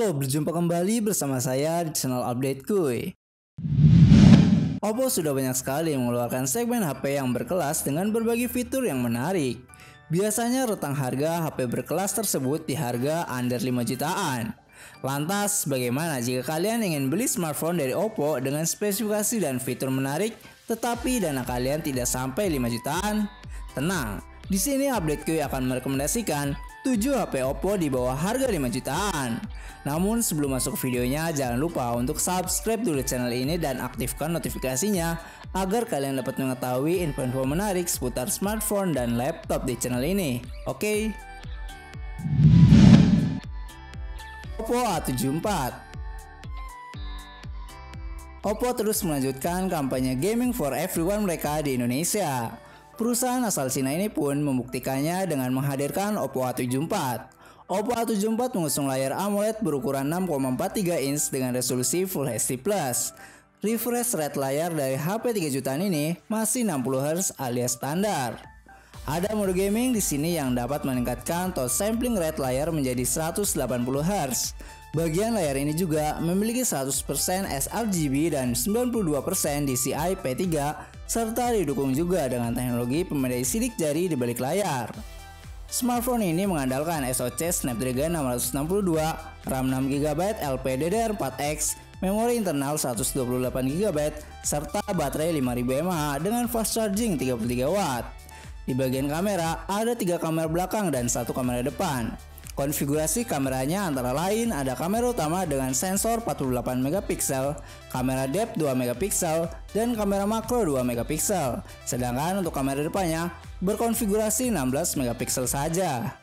Halo, berjumpa kembali bersama saya di channel Update Kuy. Oppo sudah banyak sekali mengeluarkan segmen HP yang berkelas dengan berbagai fitur yang menarik. Biasanya rentang harga HP berkelas tersebut di harga under 5 jutaan. Lantas, bagaimana jika kalian ingin beli smartphone dari Oppo dengan spesifikasi dan fitur menarik, tetapi dana kalian tidak sampai 5 jutaan? Tenang, di sini Update Kuy akan merekomendasikan 7 HP Oppo di bawah harga 5 jutaan. Namun sebelum masuk ke videonya, jangan lupa untuk subscribe dulu channel ini dan aktifkan notifikasinya agar kalian dapat mengetahui info-info menarik seputar smartphone dan laptop di channel ini. Oke? Oppo A74. Oppo terus melanjutkan kampanye gaming for everyone mereka di Indonesia. Perusahaan asal Cina ini pun membuktikannya dengan menghadirkan Oppo A74. Oppo A74 mengusung layar AMOLED berukuran 6,43 inch dengan resolusi Full HD+. Refresh rate layar dari HP 3 jutaan ini masih 60 Hz alias standar. Ada mode gaming di sini yang dapat meningkatkan touch sampling rate layar menjadi 180 Hz. Bagian layar ini juga memiliki 100% sRGB dan 92% DCI P3 serta didukung juga dengan teknologi pemindai sidik jari di balik layar. Smartphone ini mengandalkan SoC Snapdragon 662, RAM 6GB LPDDR4X, memori internal 128GB, serta baterai 5000 mAh dengan fast charging 33W. Di bagian kamera, ada 3 kamera belakang dan 1 kamera depan. Konfigurasi kameranya antara lain ada kamera utama dengan sensor 48MP, kamera depth 2MP, dan kamera makro 2MP. Sedangkan untuk kamera depannya berkonfigurasi 16MP saja.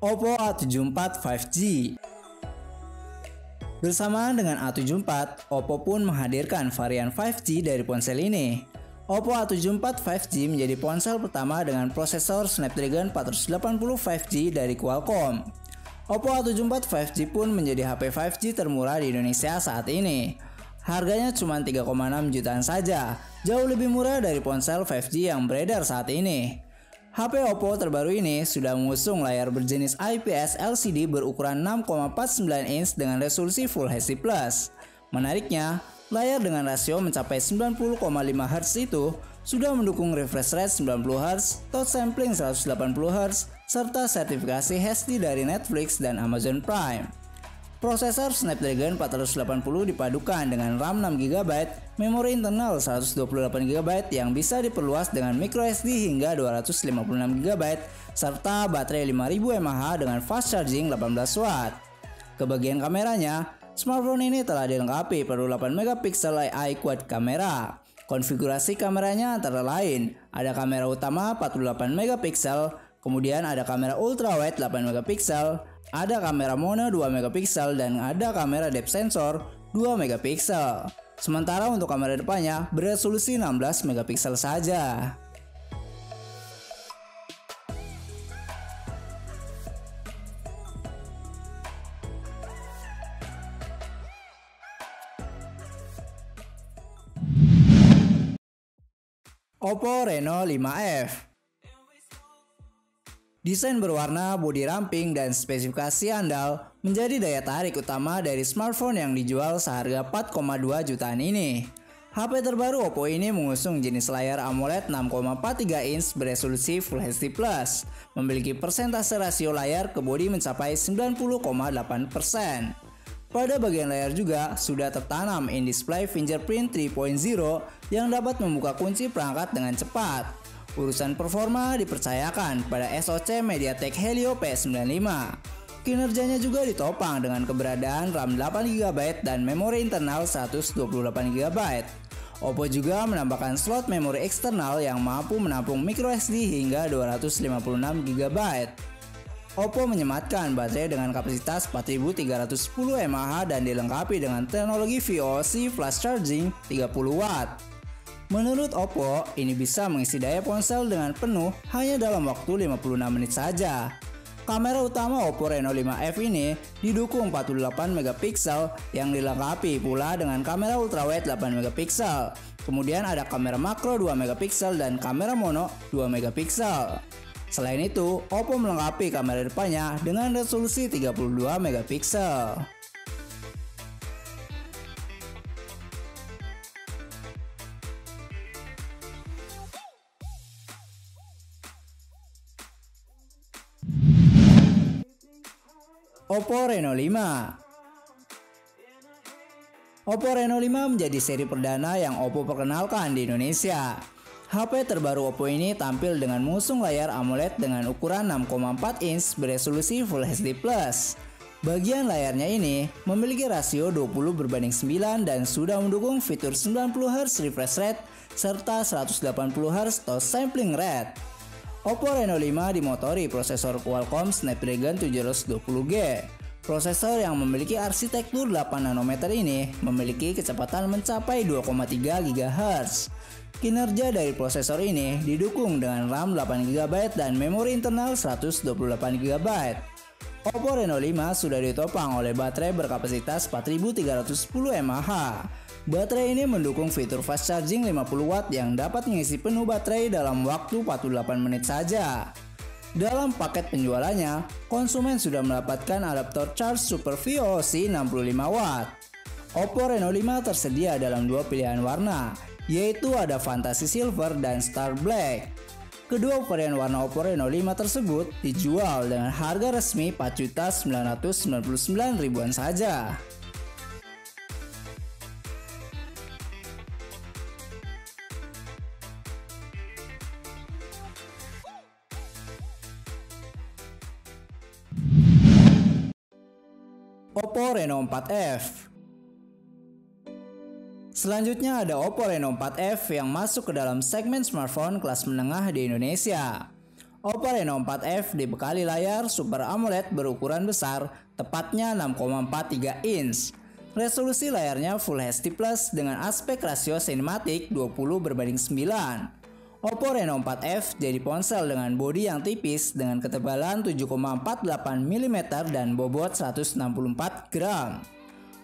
Oppo A74 5G. Bersamaan dengan A74, Oppo pun menghadirkan varian 5G dari ponsel ini. Oppo A74 5G menjadi ponsel pertama dengan prosesor Snapdragon 480 5G dari Qualcomm. Oppo A74 5G pun menjadi HP 5G termurah di Indonesia saat ini. Harganya cuma 3,6 jutaan saja, jauh lebih murah dari ponsel 5G yang beredar saat ini. HP Oppo terbaru ini sudah mengusung layar berjenis IPS LCD berukuran 6,49 inch dengan resolusi Full HD+. Menariknya, layar dengan rasio mencapai 90,5 Hz itu sudah mendukung refresh rate 90 Hz, touch sampling 180 Hz, serta sertifikasi HD dari Netflix dan Amazon Prime. Prosesor Snapdragon 480 dipadukan dengan RAM 6GB, memori internal 128GB yang bisa diperluas dengan microSD hingga 256GB, serta baterai 5000 mAh dengan fast charging 18W. Ke bagian kameranya, smartphone ini telah dilengkapi pada 8MP AI quad kamera. Konfigurasi kameranya antara lain ada kamera utama 48MP, kemudian ada kamera ultrawide 8MP, ada kamera mono 2MP dan ada kamera depth sensor 2MP. Sementara untuk kamera depannya beresolusi 16MP saja. Oppo Reno 5F. Desain berwarna, bodi ramping, dan spesifikasi andal menjadi daya tarik utama dari smartphone yang dijual seharga 4,2 jutaan ini. HP terbaru Oppo ini mengusung jenis layar AMOLED 6,43 inch beresolusi Full HD+, memiliki persentase rasio layar ke bodi mencapai 90,8%. Pada bagian layar juga sudah tertanam in-display fingerprint 3.0 yang dapat membuka kunci perangkat dengan cepat. Urusan performa dipercayakan pada SoC MediaTek Helio P95. Kinerjanya juga ditopang dengan keberadaan RAM 8GB dan memori internal 128GB. Oppo juga menambahkan slot memori eksternal yang mampu menampung microSD hingga 256GB. Oppo menyematkan baterai dengan kapasitas 4310 mAh dan dilengkapi dengan teknologi VOC flash charging 30W. Menurut Oppo, ini bisa mengisi daya ponsel dengan penuh hanya dalam waktu 56 menit saja. Kamera utama Oppo Reno 5F ini didukung 48 megapiksel yang dilengkapi pula dengan kamera ultrawide 8 megapiksel. Kemudian ada kamera makro 2 megapiksel dan kamera mono 2 megapiksel. Selain itu, Oppo melengkapi kamera depannya dengan resolusi 32 megapiksel. Oppo Reno 5. Oppo Reno 5 menjadi seri perdana yang Oppo perkenalkan di Indonesia. HP terbaru Oppo ini tampil dengan mengusung layar AMOLED dengan ukuran 6,4 inch beresolusi Full HD+. Bagian layarnya ini memiliki rasio 20:9 dan sudah mendukung fitur 90Hz refresh rate serta 180Hz touch sampling rate. Oppo Reno 5 dimotori prosesor Qualcomm Snapdragon 720G. Prosesor yang memiliki arsitektur 8 nanometer ini memiliki kecepatan mencapai 2,3 GHz. Kinerja dari prosesor ini didukung dengan RAM 8GB dan memori internal 128GB. Oppo Reno 5 sudah ditopang oleh baterai berkapasitas 4310 mAh. Baterai ini mendukung fitur fast charging 50 watt yang dapat mengisi penuh baterai dalam waktu 48 menit saja. Dalam paket penjualannya, konsumen sudah mendapatkan adaptor charge Super VOC 65 watt. Oppo Reno 5 tersedia dalam dua pilihan warna, yaitu ada Fantasy Silver dan Star Black. Kedua varian warna Oppo Reno 5 tersebut dijual dengan harga resmi 4.999.000-an saja. Oppo Reno 4F. Selanjutnya ada Oppo Reno 4F yang masuk ke dalam segmen smartphone kelas menengah di Indonesia. Oppo Reno 4F dibekali layar Super AMOLED berukuran besar, tepatnya 6,43 inch. Resolusi layarnya Full HD Plus dengan aspek rasio sinematik 20:9. Oppo Reno 4F jadi ponsel dengan bodi yang tipis dengan ketebalan 7,48 mm dan bobot 164 gram.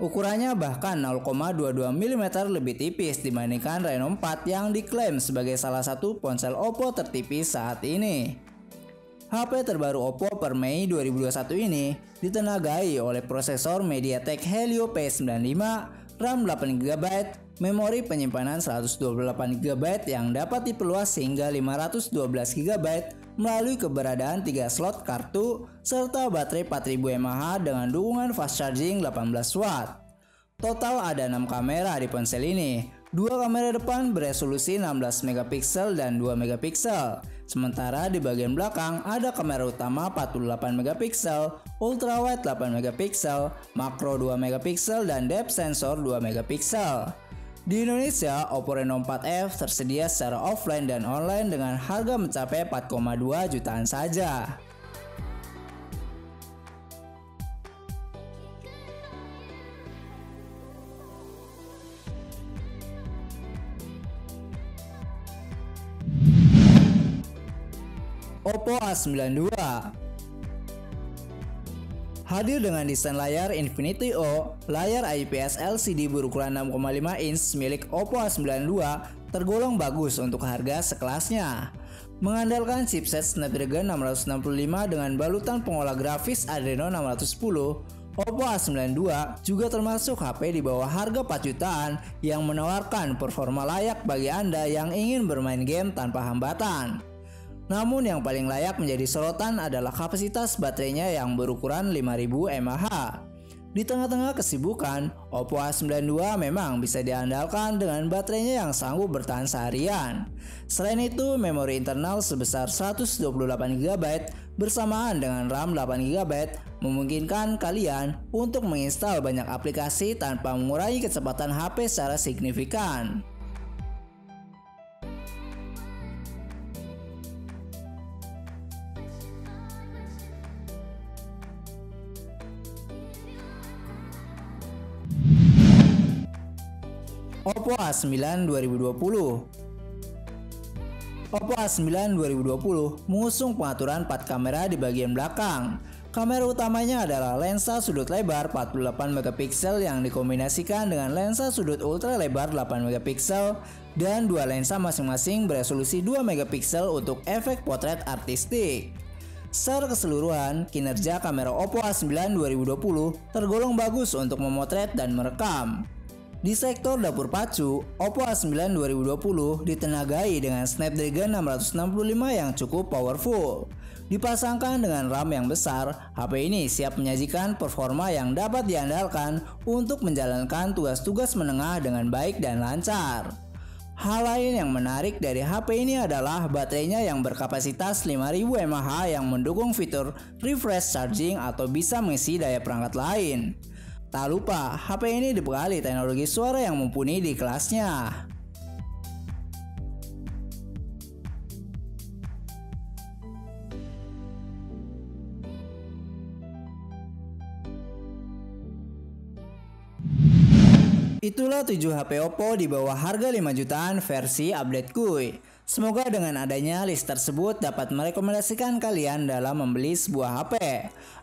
Ukurannya bahkan 0,22 mm lebih tipis dibandingkan Reno 4 yang diklaim sebagai salah satu ponsel Oppo tertipis saat ini. HP terbaru Oppo per Mei 2021 ini ditenagai oleh prosesor MediaTek Helio P95, RAM 8GB, memori penyimpanan 128GB yang dapat diperluas hingga 512GB melalui keberadaan 3 slot kartu serta baterai 4000 mAh dengan dukungan fast charging 18 watt. Total ada 6 kamera di ponsel ini. 2 kamera depan beresolusi 16 megapiksel dan 2 megapiksel. Sementara di bagian belakang ada kamera utama 48 megapiksel, ultrawide 8 megapiksel, makro 2 megapiksel dan depth sensor 2 megapiksel. Di Indonesia, Oppo Reno 4F tersedia secara offline dan online dengan harga mencapai 4,2 jutaan saja. Oppo A92 hadir dengan desain layar Infinity O, layar IPS LCD berukuran 6,5 inch milik Oppo A92 tergolong bagus untuk harga sekelasnya. Mengandalkan chipset Snapdragon 665 dengan balutan pengolah grafis Adreno 610, Oppo A92 juga termasuk HP di bawah harga 4 jutaan yang menawarkan performa layak bagi Anda yang ingin bermain game tanpa hambatan. Namun yang paling layak menjadi sorotan adalah kapasitas baterainya yang berukuran 5000 mAh. Di tengah-tengah kesibukan, Oppo A92 memang bisa diandalkan dengan baterainya yang sanggup bertahan seharian. Selain itu, memori internal sebesar 128GB bersamaan dengan RAM 8GB memungkinkan kalian untuk menginstal banyak aplikasi tanpa mengurangi kecepatan HP secara signifikan. Oppo A9 2020. Oppo A9 2020 mengusung pengaturan 4 kamera di bagian belakang. Kamera utamanya adalah lensa sudut lebar 48 megapiksel yang dikombinasikan dengan lensa sudut ultra lebar 8 megapiksel dan dua lensa masing-masing beresolusi 2 megapiksel untuk efek potret artistik. Secara keseluruhan, kinerja kamera Oppo A9 2020 tergolong bagus untuk memotret dan merekam. Di sektor dapur pacu, Oppo A9 2020 ditenagai dengan Snapdragon 665 yang cukup powerful. Dipasangkan dengan RAM yang besar, HP ini siap menyajikan performa yang dapat diandalkan untuk menjalankan tugas-tugas menengah dengan baik dan lancar. Hal lain yang menarik dari HP ini adalah baterainya yang berkapasitas 5000 mAh yang mendukung fitur refresh charging atau bisa mengisi daya perangkat lain. Tak lupa, HP ini dibekali teknologi suara yang mumpuni di kelasnya. Itulah 7 HP Oppo di bawah harga 5 jutaan versi update kuy. Semoga dengan adanya list tersebut dapat merekomendasikan kalian dalam membeli sebuah HP.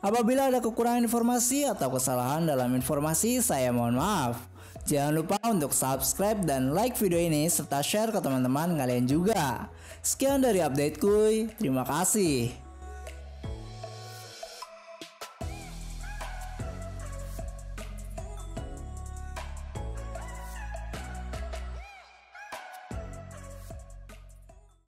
Apabila ada kekurangan informasi atau kesalahan dalam informasi, saya mohon maaf. Jangan lupa untuk subscribe dan like video ini serta share ke teman-teman kalian juga. Sekian dari update kuy, terima kasih.